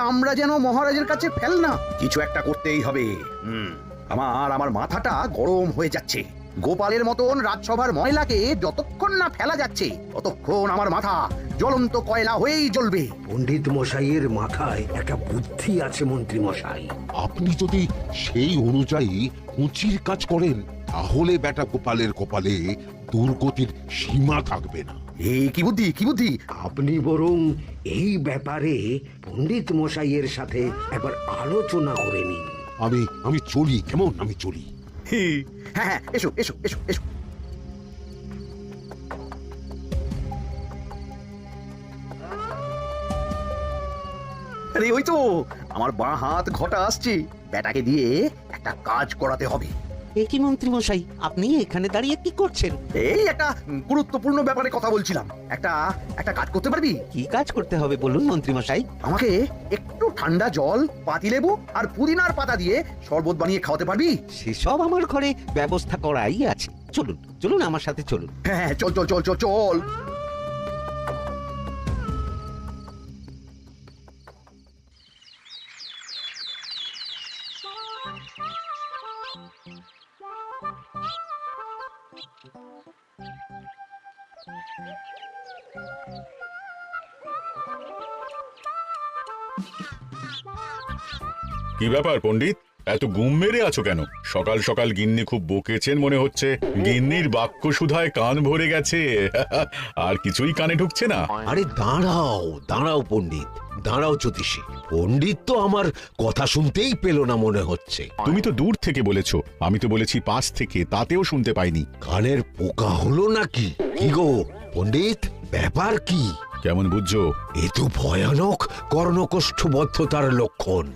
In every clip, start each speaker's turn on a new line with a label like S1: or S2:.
S1: আমরা যেন মহারাজের কাছে ফেল না। কিছু একটা করতেই হবে। আমার মাথাটা গরম হয়ে যাচ্ছে। গোপালের মতন রাজসভার ময়লাকে যতক্ষণ না ফেলা যাচ্ছে ততক্ষণ আমার মাথা জ্বলন্ত কয়লা হয়েই জ্বলবে।
S2: পণ্ডিত মশাইয়ের মাথায় একটা বুদ্ধি আছে মন্ত্রী মশাই।
S3: আপনি যদি সেই অনুযায়ী কুচির কাজ করেন তাহলে বেটা গোপালের কপালে দুর্গতির সীমা থাকবে না।
S1: এই কি বুদ্ধি, কি বুদ্ধি?
S2: আপনি বরং এই ব্যাপারে পণ্ডিত মশাইয়ের সাথে একবার আলোচনা করে নিন।
S3: আমি চলি, কেমন? আমি চলি।
S1: হ্যাঁ হ্যাঁ, এসো এসো এসো এসো। আরে ওই তো আমার বাঁ হাত ঘটা আসছে। বেটাকে দিয়ে একটা কাজ করাতে হবে।
S4: কি মন্ত্রী মশাই, আপনি এখানে দাঁড়িয়ে কি করছেন?
S1: এই একটা গুরুত্বপূর্ণ ব্যাপারে কথা বলছিলাম। একটা কাজ করতে পারবি?
S4: কি কাজ করতে হবে বলুন মন্ত্রী মশাই।
S1: আমাকে একটু ঠান্ডা জল, পাতিলেবু আর পুদিনার পাতা দিয়ে শরবত বানিয়ে খাওয়াতে পারবি?
S4: সেসব আমার ঘরে ব্যবস্থা করাই আছে। চলুন চলুন আমার সাথে চলুন।
S1: হ্যাঁ, চল চল চল চল চল।
S5: কি ব্যাপার পণ্ডিত, এত গুম মেরে আছো কেন? সকাল সকাল গিন্নি খুব বকেছেন মনে হচ্ছে। গিন্নির বাক্য সুধায় কান ভরে গেছে, আর কিছুই কানে ঢুকছে না।
S6: আরে দাঁড়াও দাঁড়াও পণ্ডিত, দাঁড়াও জ্যোতিষী। পণ্ডিত তো আমার কথা শুনতেই পেল না মনে হচ্ছে।
S5: তুমি তো দূর থেকে বলেছো, আমি তো বলেছি পাশ থেকে, তাতেও শুনতে পাইনি।
S6: কানের পোকা হলো নাকি? কি গো পণ্ডিত, ব্যাপার কি?
S5: কেমন বুঝছো?
S6: এ তো ভয়ানক কর্ণকোষ্ঠবদ্ধতার লক্ষণ।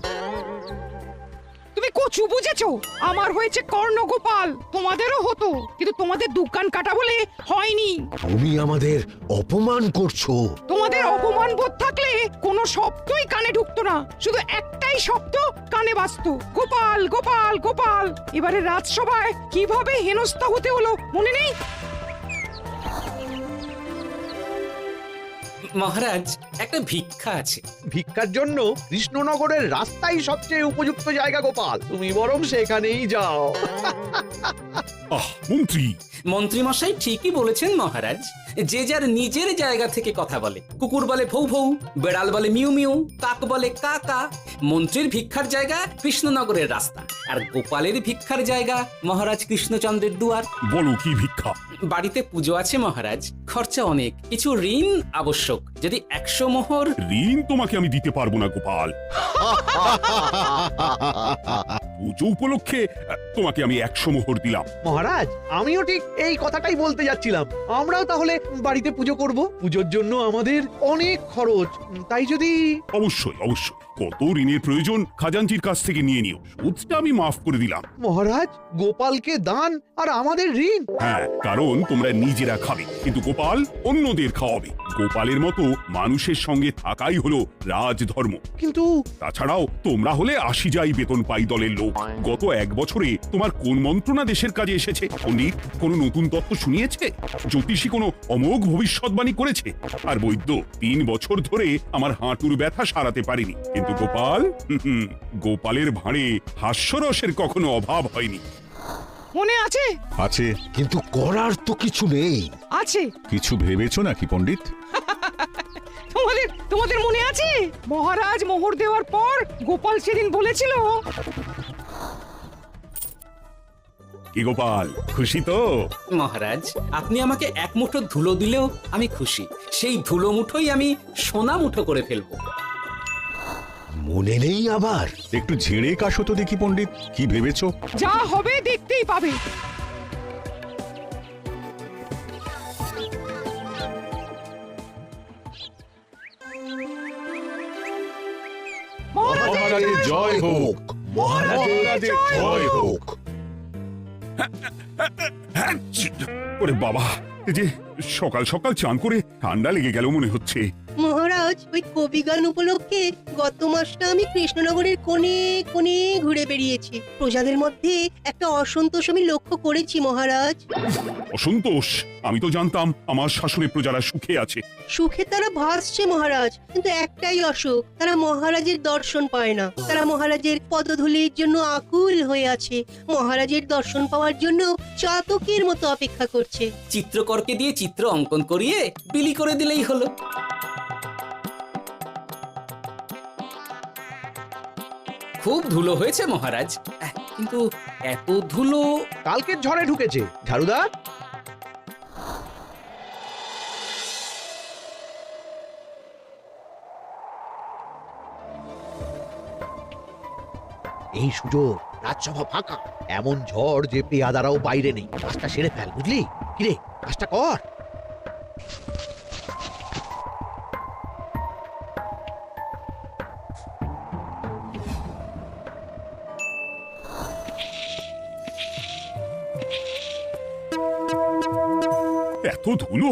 S7: তুমি কচু বুঝেছো? আমার হয়েছে কর্ণগোপাল, তোমাদেরও হতো, কিন্তু তোমাদের দোকান কাটা বলে হয়নি।
S6: তুমি আমাদের অপমান করছো।
S7: তোমাদের অপমান বোধ থাকলে কোনো শব্দই কানে ঢুকতো না, শুধু একটাই শব্দ কানে বাজতো, গোপাল গোপাল গোপাল। এবারে রাজসভায় কিভাবে হেনস্থা হতে হলো মনে নেই?
S8: মহারাজ, একটা ভিক্ষা আছে।
S9: ভিক্ষার জন্য কৃষ্ণনগরের রাস্তাই সবচেয়ে উপযুক্ত জায়গা গোপাল, তুমি বরং সেখানেই যাও।
S5: মন্ত্রী,
S8: মন্ত্রী মশাই ঠিকই বলেছেন মহারাজ। যে যার নিজের জায়গা থেকে কথা বলে। কুকুর বলে ভৌ ভৌ, বেড়াল বলে মিউ মিউ, কাক বলে কা কা। মন্ত্রীর ভিক্ষার জায়গা কৃষ্ণনগরের রাস্তা, আর গোপালের ভিক্ষার জায়গা মহারাজ কৃষ্ণচন্দ্রের দুয়ার।
S5: বলো কি ভিক্ষা?
S8: বাড়িতে পুজো আছে মহারাজ, খরচা অনেক, কিছু ঋণ আবশ্যক। যদি 100 মোহর।
S5: ঋণ তোমাকে আমি দিতে পারবো না গোপাল। পুজো উপলক্ষে তোমাকে আমি 100 মোহর দিলাম।
S9: মহারাজ, আমিও ঠিক এই কথাটাই বলতে যাচ্ছিলাম। আমরাও তাহলে বাড়িতে পুজো করব। পুজোর জন্য আমাদের অনেক খরচ, তাই যদি।
S5: অবশ্যই অবশ্যই, কত ঋণের প্রয়োজন খাজাঞ্চির কাছ থেকে নিয়ে নিও, সুদটা আমি মাফ করে দিলাম।
S9: মহারাজ, গোপালকে দান আর আমাদের ঋণ।
S5: হ্যাঁ, কারণ তোমরা নিজেরা খাবে, কিন্তু গোপাল অন্যদের খাওয়াবে। গোপালের মতো মানুষের সঙ্গে থাকাই হলো রাজধর্ম।
S9: কিন্তু
S5: তাছাড়াও তোমরা হলে 80 যাই বেতন পাই দলের লোক। গত 1 বছরে তোমার কোন মন্ত্রণা দেশের কাজে এসেছে? পণ্ডিত কোন নতুন তত্ত্ব শুনিয়েছে? জ্যোতিষী কোনো অমোঘ ভবিষ্যৎবাণী করেছে? আর বৈদ্য 3 বছর ধরে আমার হাঁটুর ব্যথা সারাতে পারেনি। কিন্তু গোপাল, গোপালের ভাঁড়ে হাস্যরসের কখনো অভাব হয়নি।
S7: মনে আছে?
S5: আছে।
S6: কিন্তু করার তো কিছু নেই।
S7: আছে।
S5: কিছু ভেবেছো নাকি পণ্ডিত?
S7: তোমাদের মনে আছে মহারাজ মোহর দেওয়ার পর গোপাল সেদিন বলেছিল।
S5: কি গোপাল, খুশি তো?
S8: মহারাজ, আপনি আমাকে 1 মুঠো ধুলো দিলেও আমি খুশি। সেই ধুলো মুঠোই আমি সোনা মুঠো করে ফেলবো।
S6: মনে নেই আবার?
S5: একটু ঝেড়ে কাশো তো দেখি পণ্ডিত, কি ভেবেছো?
S7: যা হবে দেখতেই পাবে।
S5: মহারাজের জয় হোক,
S6: মহারাজের জয় হোক।
S5: ওরে বাবা, এই যে সকাল সকাল চান করে ঠান্ডা লেগে গেল মনে হচ্ছে।
S10: মহারাজ, মহারাজ, ওই কবি গান উপলক্ষে গত মাসটা আমি কৃষ্ণনগরের কোণে কোণে ঘুরে বেরিয়েছি। প্রজাদের মধ্যে একটা অসন্তোষ আমি লক্ষ্য করেছি মহারাজ।
S5: অসন্তোষ? আমি তো জানতাম আমার শাসনে প্রজারা সুখে আছে।
S10: সুখে তারা ভাসছে মহারাজ, কিন্তু একটাই অসুখ, তারা মহারাজের দর্শন পায় না। তারা মহারাজের পদধূলির জন্য আকুল হয়ে আছে, মহারাজের দর্শন পাওয়ার জন্য চাতকের মতো অপেক্ষা করছে।
S8: চিত্রকরকে দিয়ে চিত্র অঙ্কন করিয়ে বিলি করে দিলেই হলো। খুব ধুলো হয়েছে মহারাজ, কিন্তু এত ধুলো।
S9: কালকের ঝড়ে ঢুকেছে। ঝাড়ুদার, এই সুযোগ, রাজসভা ফাঁকা, এমন ঝড় যে পেয়াদারাও বাইরে নেই। কাজটা সেরে ফেল, বুঝলি? কিরে, কাজটা কর।
S5: এত ধুলো!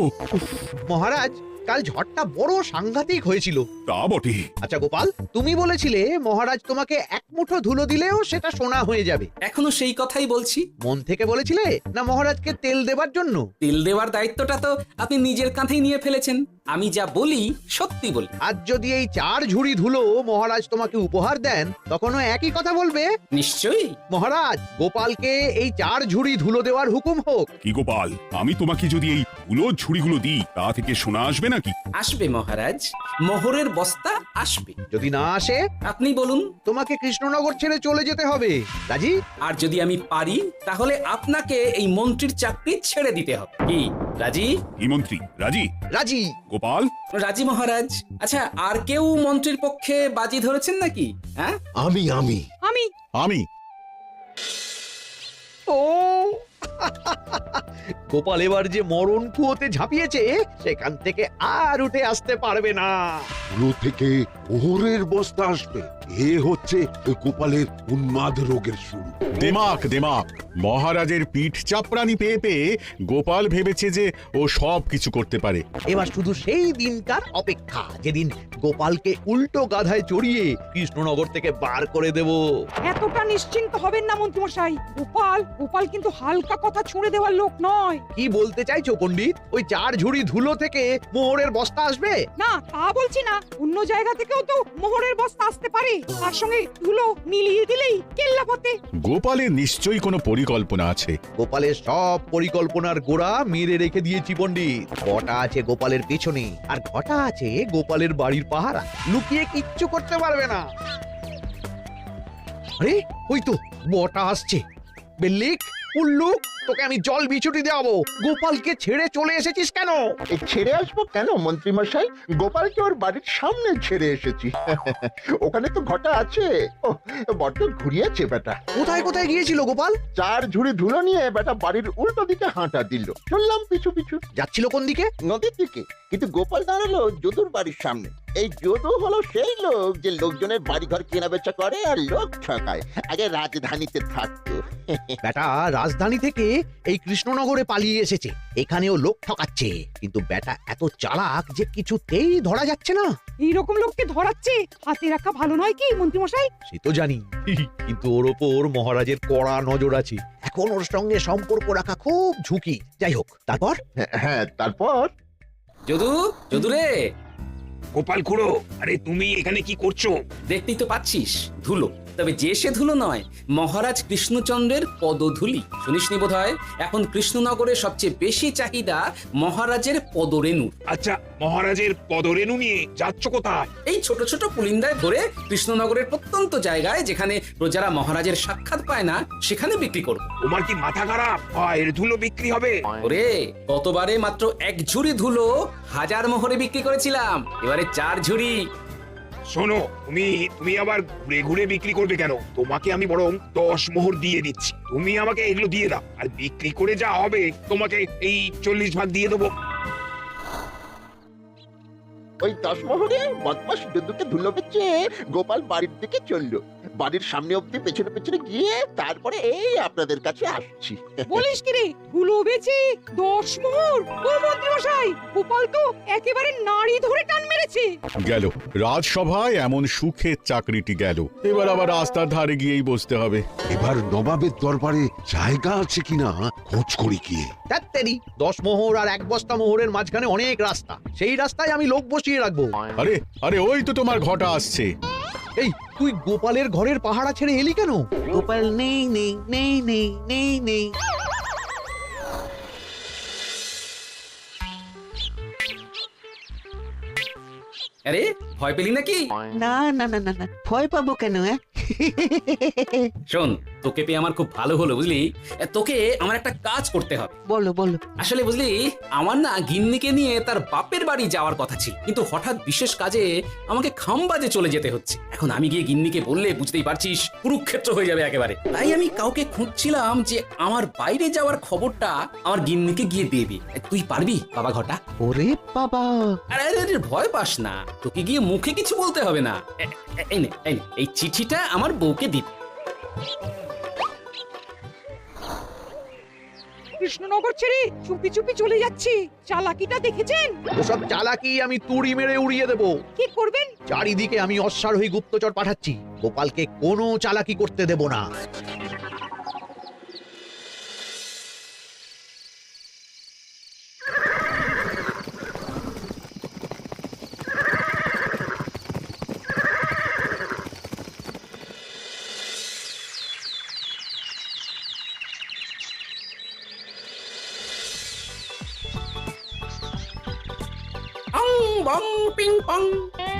S9: মহারাজ, কাল ঝড়টা বড় সাংঘাতিক হয়েছিল।
S5: তা বটে।
S9: আচ্ছা গোপাল, তুমি বলেছিলে মহারাজ তোমাকে এক মুঠো ধুলো দিলেও সেটা সোনা হয়ে যাবে।
S8: এখনো সেই কথাই বলছি।
S9: মন থেকে বলেছিলে না মহারাজকে তেল দেবার জন্য?
S8: তেল দেওয়ার দায়িত্বটা তো আপনি নিজের কাঁধেই নিয়ে ফেলেছেন। আমি যা বলি সত্যি বলি।
S9: আজ যদি এই 4 ঝুড়ি ধুলো মহারাজ তোমাকে উপহার দেন, তখনও একই কথা বলবে?
S8: নিশ্চয়ই।
S9: মহারাজ, গোপালকে এই 4 ঝুড়ি ধুলো দেওয়ার হুকুম হোক।
S5: কি গোপাল, আমি তোমাকে যদি এই ধুলো ঝুড়িগুলো দিই, তা থেকে সোনা আসবে নাকি?
S8: আসবে মহারাজ, মোহরের বস্তা আসবে।
S9: যদি না আসে,
S8: আপনি বলুন।
S9: তোমাকে কৃষ্ণনগর ছেড়ে চলে যেতে হবে। রাজি?
S8: আর যদি আমি পারি, তাহলে আপনাকে এই মন্ত্রীর চাকরি ছেড়ে দিতে হবে। কি রাজি?
S5: কি মন্ত্রী রাজি?
S9: রাজি।
S5: গোপাল
S8: রাজি মহারাজ। আচ্ছা, আর কেউ মন্ত্রীর পক্ষে বাজি ধরেছেন নাকি? হ্যাঁ,
S6: আমি আমি
S7: আমি
S5: আমি
S9: ও গোপাল এবার যে মরণ কুয়োতে ঝাঁপিয়েছে, সেখান থেকে আর উঠে আসতে পারবে না।
S3: পুরো থেকে ওহরের বস্তা আসবে। এ হচ্ছে ওই গোপালের উন্মাদ রোগের শুরু।
S11: দেমাক দেমাক, মহারাজের পিঠ চাপড়ানি পেয়ে পেয়ে গোপাল ভেবেছে যে ও সব কিছু করতে পারে।
S9: এবার শুধু সেই দিনকার অপেক্ষা, যেদিন গোপালকে উল্টো গাধায় চড়িয়ে কৃষ্ণনগর থেকে বার করে দেব।
S7: এতটা নিশ্চিন্ত হবেন না মন্ত্রীমশাই। গোপাল গোপাল কিন্তু হালকা কথা ছুঁড়ে দেওয়ার লোক নয়।
S9: কি বলতে চাইছো পণ্ডিত? ওই 4 ঝুড়ি ধুলো থেকে মোহরের বস্তা আসবে?
S7: না, তা বলছি না, অন্য জায়গা থেকেও তো মোহরের বস্তা আসতে পারে। তার সঙ্গে ধুলো মিলিয়ে দিলেই কেল্লা ফতে।
S11: গোপালের নিশ্চয়ই কোনো পরিকল্পনা আছে।
S9: গোপালের সব পরিকল্পনার গোড়া মেরে রেখে দিয়েছি পণ্ডিত। ঘটা আছে গোপালের পেছনে, আর ঘটা আছে গোপালের বাড়ির পাহারা। লুকিয়ে কিচ্ছু করতে পারবে না। আরে ওই তো বটা আসছে। বেল্লিক, উল্লুক, তোকে আমি জল বিছুটি দেওয়াবো। গোপালকে ছেড়ে চলে এসেছিস কেন?
S12: ছেড়ে আসবো কেন মন্ত্রী মশাই? গোপালকে ওর বাড়ির সামনে ছেড়ে এসেছি। ওখানে তো ঘটা আছে। বড্ড ঘুরিয়েছে বেটা।
S9: কোথায় কোথায় গিয়েছিল গোপাল?
S12: 4 ঝুড়ি ধুলো নিয়ে বেটা বাড়ির উল্টো দিকে হাঁটা দিল। চললাম পিছু পিছু।
S9: যাচ্ছিল কোন দিকে?
S12: নদীর দিকে। কিন্তু গোপাল দাঁড়ালো যদুর বাড়ির সামনে। এই যদু হলো সেই লোক যে লোকজনের বাড়িঘর কেনা বেচা করে আর লোক ঠকায়। আগে রাজধানীতে থাকতো।
S9: বেটা রাজধানী থেকে এই কৃষ্ণনগরে পালিয়ে এসেছে, এখানেও লোক ঠকাচ্ছে। কিন্তু বেটা এত চালাক যে কিছুতেই ধরা যাচ্ছে না।
S7: এইরকম লোককে ধরাচ্ছে হাতে রাখা ভালো নয় কি মন্ত্রীমশাই?
S9: সে তো জানি, কিন্তু ওর ওপর মহারাজের কড়া নজর আছে। এখন ওর সঙ্গে সম্পর্ক রাখা খুব ঝুঁকি। যাই হোক, তারপর?
S12: হ্যাঁ, তারপর
S8: যদু, যদু রে।
S2: গোপাল খুড়ো, আরে তুমি এখানে কি করছো?
S8: দেখতেই তো পাচ্ছিস ধুলো। তবে যে সে ধুলো নয়, মহারাজ কৃষ্ণচন্দ্রের পদধূলি। শুনিসনি বোধহয়, এখন কৃষ্ণনগরে সবচেয়ে বেশি চাহিদা মহারাজের পদরেণুর।
S2: আচ্ছা, মহারাজের পদরেণু নিয়ে যাচ্ছ কোথায়?
S8: এই ছোট ছোট পুলিন্দায় ধরে কৃষ্ণনগরের প্রত্যন্ত জায়গায়, যেখানে প্রজারা মহারাজের সাক্ষাৎ পায় না, সেখানে বিক্রি করব।
S2: তোমার কি মাথা খারাপ? এর ধুলো বিক্রি হবে?
S8: ওরে, গতবারে মাত্র 1 ঝুড়ি ধুলো 1000 মোহরে বিক্রি করেছিলাম, এবারে 4 ঝুড়ি।
S2: শোনো, তুমি আবার ঘুরে ঘুরে বিক্রি করবে কেন? তোমাকে আমি বরং 10 মোহর দিয়ে দিচ্ছি। তুমি আমাকে এগুলো দিয়ে দাও, আর বিক্রি করে যা হবে তোমাকে এই 40 ভাগ দিয়ে দেবো।
S12: ওই 10 মোহরে বদমাস যদুকে ধুলো বেচে গোপাল বাড়ির দিকে চললো। বাড়ির সামনে অব্দি পেছনে পেছনে গিয়ে তারপরে এই আপনাদের কাছে আসছি।
S7: বলিস কি রে, ধুলো বেচে 10 মোহর? ও মন্ত্রী মশাই, গোপাল তো একেবারে নাড়ি ধরে টান মেরেছে।
S11: গেল রাজসভায় এমন সুখের চাকরিটি গেল, এবার আবার রাস্তার ধারে গিয়েই বসতে হবে।
S3: এবার নবাবের দরবারে জায়গা আছে কিনা খোঁজ করি গিয়ে।
S9: ধ্যাত্তেরি, 10 মোহর আর 1 বস্তা মোহরের মাঝখানে অনেক রাস্তা, সেই রাস্তায় আমি লোক বসিয়ে রাখবো।
S11: আরে আরে ওই তো তোমার ঘটা আসছে।
S9: এই তুই গোপালের ঘরের পাহারা ছেড়ে এলি কেন?
S4: গোপাল নেই নেই নেই নেই নেই নেই।
S8: আরে ভয় পেলি নাকি?
S4: না না না না না, ভয় পাবো কেন?
S8: শোন, তোকে পেয়ে আমার খুব ভালো হলো বুঝলি। তোকে আমার একটা কাজ করতে হবে।
S4: বলো বলো।
S8: আসলে বুঝলি, আমার না গিন্নিকে নিয়ে তার বাপের বাড়ি যাওয়ার কথা ছিল, কিন্তু হঠাৎ বিশেষ কাজে আমাকে খামবাজে চলে যেতে হচ্ছে। এখন আমি গিয়ে গিন্নিকে বললে বুঝতেই পারছিস কুরুক্ষেত্র হয়ে যাবে একেবারে। তাই আমি কাউকে খুঁজছিলাম যে আমার বাইরে যাওয়ার খবরটা আমার গিন্নিকে গিয়ে দেবে। তুই পারবি বাবা ঘটা?
S4: ওরে বাবা,
S8: আরে আরে আরে, ভয় পাস না, তোকে গিয়ে মুখে কিছু বলতে হবে না। এই নে এই নে, এই চিঠিটা আমার বউকে দিবি।
S7: কৃষ্ণনগর ছেড়ে চুপি চুপি চলে যাচ্ছি, চালাকিটা দেখেছেন?
S9: ওসব চালাকি আমি তুড়ি মেরে উড়িয়ে দেবো।
S7: কি করবেন?
S9: চারিদিকে আমি অশ্বারোহী গুপ্তচর পাঠাচ্ছি, গোপালকে কোনো চালাকি করতে দেব না।
S8: অং বং পিং পং।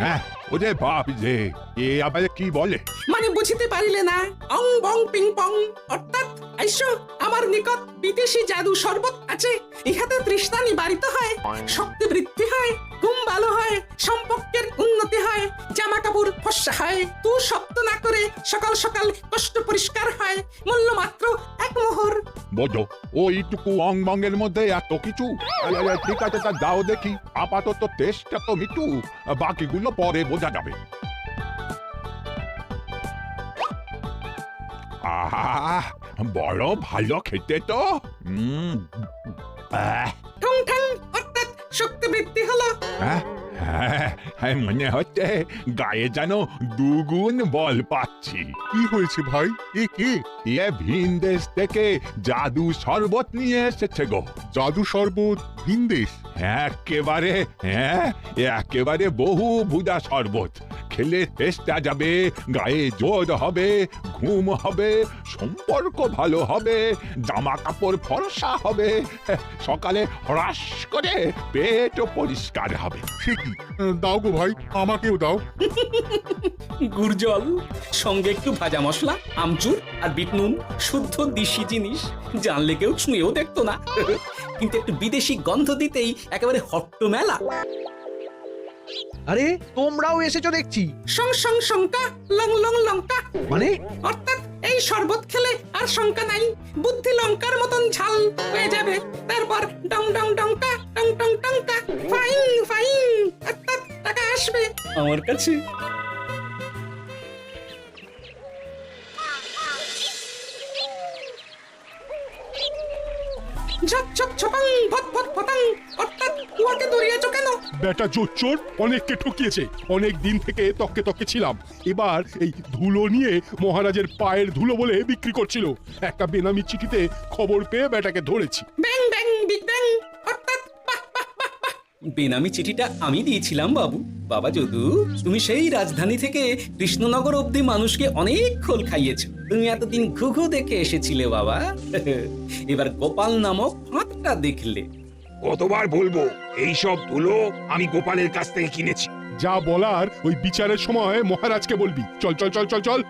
S5: হ্যাঁ, ওরে বাপ রে, এ আবার কি বলে?
S8: মানে বুঝতে পারিলে না? অং বং পিং পং অর্থাৎ আইসো আমার নিকট বিদেশি জাদু শরবত আছে। ইহাতে তৃষ্ণা নিবারিত হয়, শক্তি বৃদ্ধি হয়, ঘুম ভালো হয়, সম্পর্কের উন্নতি হয়, জামা কাপড় ফর্সা হয়, তু শব্দ না করে সকাল সকাল কষ্ট পরিষ্কার হয়। মূল্য মাত্র 1 মোহর।
S5: বোঝো, ওইটুকু অং বঙ্গের মধ্যে এত কিছু? ঠিক আছে, তা দাও দেখি। আপাতত টেস্টটা তো মিটু, বাকিগুলো পরে বোঝা যাবে। আহা, বড় ভালো খেতে তো।
S8: ঠং ঠং অর্থাৎ শক্তি বৃদ্ধি হলো।
S5: হ্যাঁ, মনে হচ্ছে গায়ে যেন 2 গুণ বল পাচ্ছি।
S11: কি হয়েছে ভাই? এ কে?
S5: এ ভিন দেশ থেকে জাদু শরবত নিয়ে এসেছে গো।
S11: জাদু শরবত? ভিনদেশ?
S5: একেবারে বহু ভুজা শরবত। খেলে তেষ্টা যাবে, গায়ে জোর হবে, ঘুম হবে, সম্পর্ক ভালো হবে, জামা কাপড় ফর্সা হবে, সকালে হ্রাস করে পেটও পরিষ্কার হবে।
S11: সে কি? দাও গো ভাই, আমাকেও দাও।
S8: গুড় জল, সঙ্গে একটু ভাজা মশলা, আমচুর আর বিট নুন, শুদ্ধ দেশি জিনিস। জানলে কেউ ছুঁয়েও দেখতো না, কিন্তু একটু বিদেশি গন্ধ দিতেই একেবারে হট্ট মেলা।
S9: আরে তোমরাও এসেছো দেখছি।
S8: সং সং শঙ্কা, লং লং লঙ্কা।
S9: মানে?
S8: অর্থাৎ এই শরবত খেলে আর শঙ্কা নাই, বুদ্ধি লঙ্কার মতন ঝাল হয়ে যাবে। তারপর ডং ডং ডঙ্কা, টং টং টঙ্কা, ফাইন ফাইন, অর্থাৎ টাকা আসবে আমার কাছে। ঝপ ঝপ ছপাং, ভট ভট ফটাং, অর্থাৎ কুয়াকে দৌড়িয়েছো কেন?
S5: বেটা জোচ্চোর অনেককে ঠকিয়েছে। অনেক দিন থেকে তককে তককে ছিলাম। এবার এই ধুলো নিয়ে মহারাজের পায়ের ধুলো বলে বিক্রি করছিল। একটা বেনামি চিঠিতে খবর পেয়ে বেটাকে ধরেছি।
S8: ব্যাং ব্যাং বিগ ব্যাং, অর্থাৎ বেনামি চিঠিটা আমি দিয়েছিলাম বাবু। বাবা যদু, তুমি সেই রাজধানী থেকে কৃষ্ণনগর অবধি মানুষকে অনেক খোল খাইয়েছো। তুমি এতদিন ঘুঘু দেখে এসেছিলে বাবা, এবার গোপাল নামক ফাঁদটা দেখলে।
S2: কতবার বলবো, এইসব ধুলো আমি গোপালের কাছ থেকে কিনেছি।
S5: যা বলার ওই বিচারের সময় মহারাজকে বলবি। চল চল চল চল চল।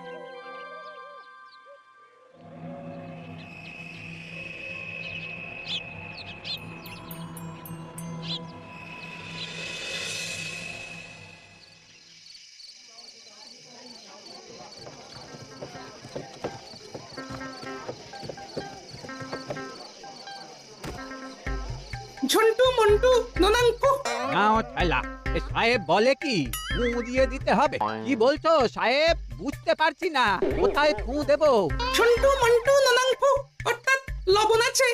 S8: ঝন্টু মন্টু ননাঙ্কু।
S9: নাও ছালা, সাহেব বলে কি ফু দিয়ে দিতে হবে কি বলছো সাহেব বুঝতে পারছি না কোথায় ফু দেবো
S7: সন্টু মন্টু ননাংফু অর্থাৎ লবণ আছে,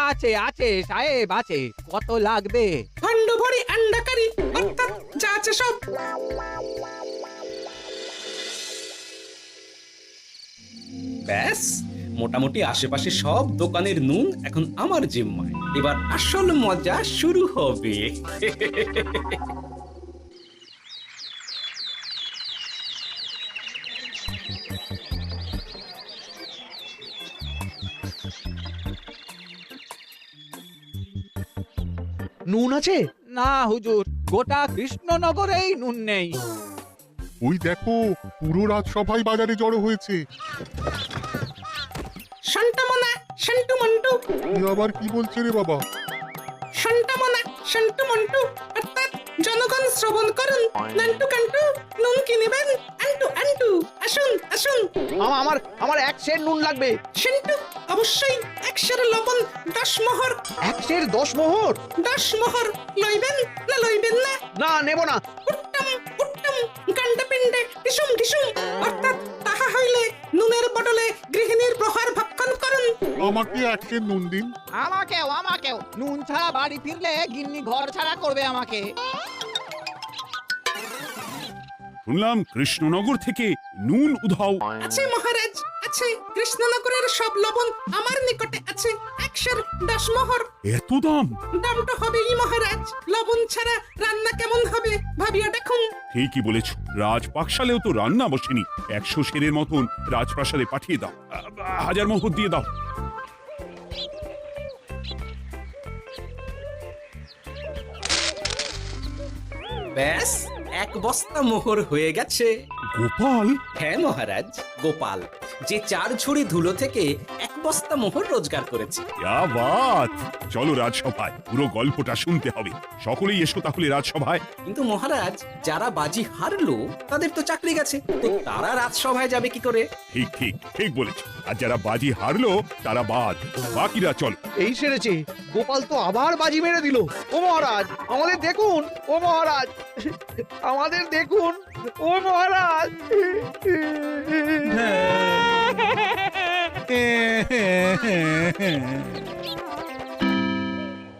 S9: আছে আছে সাহেব আছে কত লাগবে
S7: খণ্ড ভরি আন্ডাকারি অর্থাৎ যা আছে সব।
S8: ব্যাস, মোটামুটি আশেপাশে সব দোকানের নুন এখন আমার জিম্মায়। এবার আসল মজা শুরু হবে।
S9: নুন আছে না হুজুর গোটা কৃষ্ণনগরেই নুন নেই
S11: ওই দেখো পুরো রাজসভায় বাজারে জড়ো হয়েছে।
S7: সন্টামনা সন্টু মন্টু,
S11: এ আবার কি বলছে রে বাবা?
S7: সন্টামনা সন্টু মন্টু অর্থাৎ জনগণ শ্রবণ করুন, নান্টু কান্টু নুন কিনবেন, আন্টু আন্টু আসুন আসুন।
S9: আমার আমার এক সের নুন লাগবে
S7: সন্টু অবশ্যই 100 লবণ 10 মোহর।
S9: এক সের 10 মোহর
S7: 10 মোহর লইবেন না লইবেন না?
S9: না নেব না
S7: উত্তম উত্তম গান্ডা পিণ্ডে টিসুম টিসুম অর্থাৎ তাহা হইলে নুনের বদলে গৃহিণীর প্রহার ভক্ষণ করুন।
S11: আমাকে এক সের নুন দিন।
S9: আমাকেও নুন ছাড়া বাড়ি ফিরলে গিন্নি ঘর ছাড়া করবে আমাকে
S5: শুনলাম কৃষ্ণনগর থেকে নুন উধাও।
S7: আছে মহারাজ আছে, কৃষ্ণনগরের সব লবণ আমার নিকটে আছে। 110 মোহর।
S5: এত দাম?
S7: দামটা হবেই মহারাজ, লবণ ছাড়া রান্না কেমন হবে ভাবিয়া দেখুন।
S5: ঠিকই বলেছ, রাজপাকশালেও তো রান্না বসেনি। 100 সেরের মতন রাজপ্রাসাদে পাঠিয়ে দাও। 1000 মোহর দিয়ে দাও।
S8: ব্যাস, 1 বস্তা মোহর হয়ে গেছে।
S5: গোপাল?
S8: হ্যাঁ মহারাজ, গোপাল যে 4 ঝুড়ি ধুলো থেকে 1 বস্তা মোহর রোজগার করেছে।
S5: ইয়া বাত! চলো রাজসভায়, পুরো গল্পটা শুনতে হবে। সকলেই এসো তাহলে রাজসভায়।
S8: কিন্তু মহারাজ, যারা বাজি হারলো তাদের তো চাকরি গেছে, তো তারা রাজসভায় যাবে কি করে?
S5: ঠিক ঠিক ঠিক বলেছ। আর যারা বাজি হারলো তারা বাদ, বাকিরা চল।
S9: এই সেরেছে গোপাল তো আবার বাজি মেরে দিল ও মহারাজ আমাদের দেখুন ও মহারাজ আমাদের দেখুন ও মহারাজ